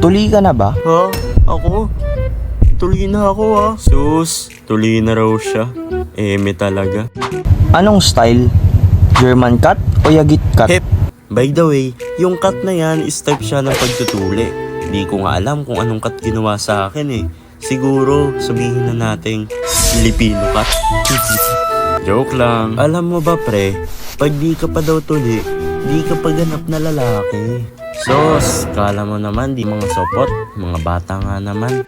Tuli ka na ba? Ha? Ako? Tuloy na ako ha. Sus, tuloy na raw siya. Eme talaga. Anong style? German cut o yagit cut? Hep, by the way, yung cut na yan is type siya ng pagtutuli. Di ko nga alam kung anong cut ginawa sa akin eh. Siguro, sabihin na nating Filipino cut. Joke lang. Alam mo ba pre, pag di ka pa daw tuli, di ka pa ganap na lalaki. Sos, kala mo naman di mga sopot, mga bata nga naman.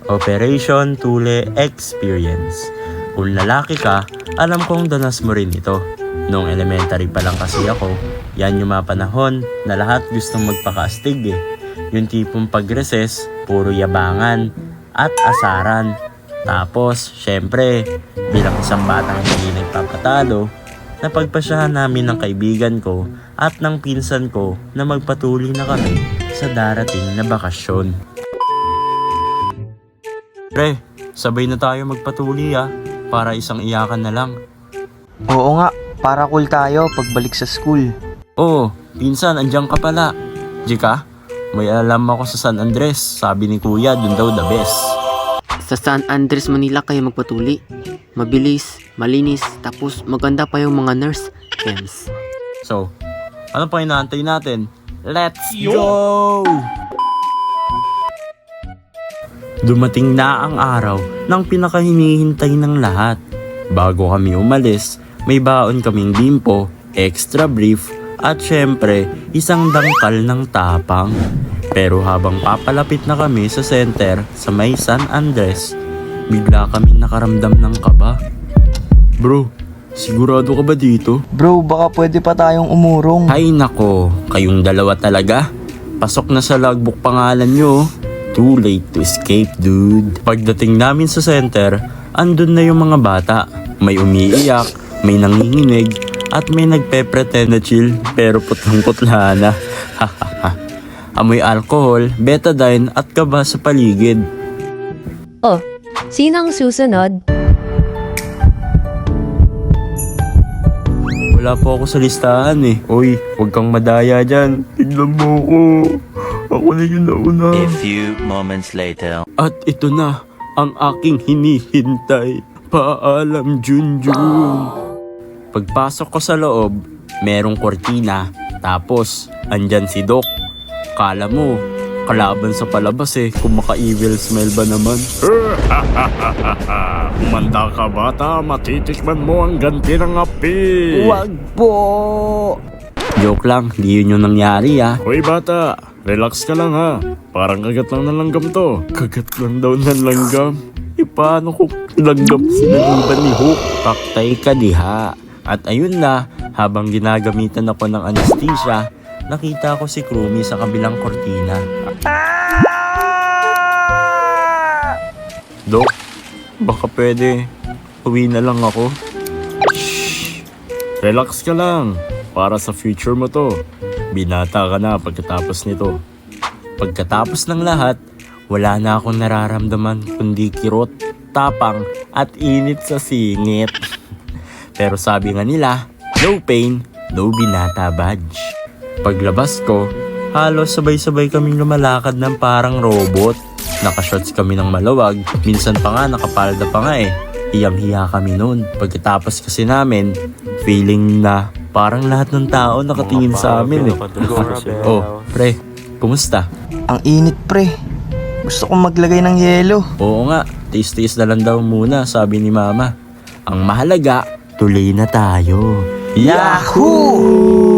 Operation Tule Experience. Kung lalaki ka, alam kong danas mo rin ito. Noong elementary pa lang kasi ako, yan yung mga panahon na lahat gustong magpakaastig eh. Yung tipong pag-recess, puro yabangan at asaran. Tapos, syempre, bilang isang batang hindi nagpapatalo, napagpasyahan namin ng kaibigan ko at ng pinsan ko na magpatuloy na kami sa darating na bakasyon. Pre, sabay na tayo magpatuloy para isang iyakan na lang. Oo nga, para cool tayo pagbalik sa school. Oo, pinsan, andiyan ka pala. Jika, may alam ako sa San Andres, sabi ni kuya, dun daw the best. Sa San Andres, Manila kayo magpatuli. Mabilis, malinis, tapos maganda pa yung mga nurse. Kems. So, ano pa inaantay natin? Let's go! Dumating na ang araw ng pinakahinihintay ng lahat. Bago kami umalis, may baon kaming bimpo, extra brief, at syempre, isang dangkal ng tapang. Pero habang papalapit na kami sa center sa may San Andres, bigla kaming nakaramdam ng kaba. Bro, sigurado ka ba dito? Bro, baka pwede pa tayong umurong. Ay nako, kayong dalawa talaga. Pasok na sa logbook pangalan nyo. Too late to escape, dude. Pagdating namin sa center, andun na yung mga bata. May umiiyak, may nanginginig, at may nagpe-pretend na chill pero putlang-putla na. Amoy alcohol, betadine at kaba sa paligid. Oh, sinang susunod? Wala po ako sa listahan eh. Oy, huwag kang madaya dyan. Tignan mo ko. Ako na yung nauna. A few moments later. At ito na ang aking hinihintay. Paalam, Junjun. Pagpasok ko sa loob, merong kortina. Tapos, andyan si Doc. Kala mo, kalaban sa palabas eh. Kung maka-evil smell ba naman? Manda ka bata, matitikman mo ang ganti ng api. Wag po! Joke lang, di yun yung nangyari Hoy bata, relax ka lang ha. Parang kagat lang ng langgam to. Kagat lang daw ng langgam. E paano kung langgam sinaliban ni Hook? Paktay ka diha. At ayun na, habang ginagamitan ako ng anesthesia, nakita ko si Krumi sa kabilang kortina. Dok, baka pwede uwi na lang ako. Shh! Relax ka lang. Para sa future mo to. Binata ka na pagkatapos nito. Pagkatapos ng lahat, wala na akong nararamdaman kundi kirot, tapang at init sa singit. Pero sabi nga nila, no pain, no binata badge. Paglabas ko, halos sabay-sabay kaming lumalakad ng parang robot. Nakashorts kami ng malawag, minsan pa nga nakapalda pa nga eh. Hiyang-hiya kami noon. Pagkatapos kasi namin, feeling na parang lahat ng tao nakatingin sa amin eh. Oh, pre, kumusta? Ang init pre. Gusto kong maglagay ng yelo. Oo nga, tiis-tiis na lang daw muna, sabi ni mama. Ang mahalaga, tuloy na tayo. Yahoo!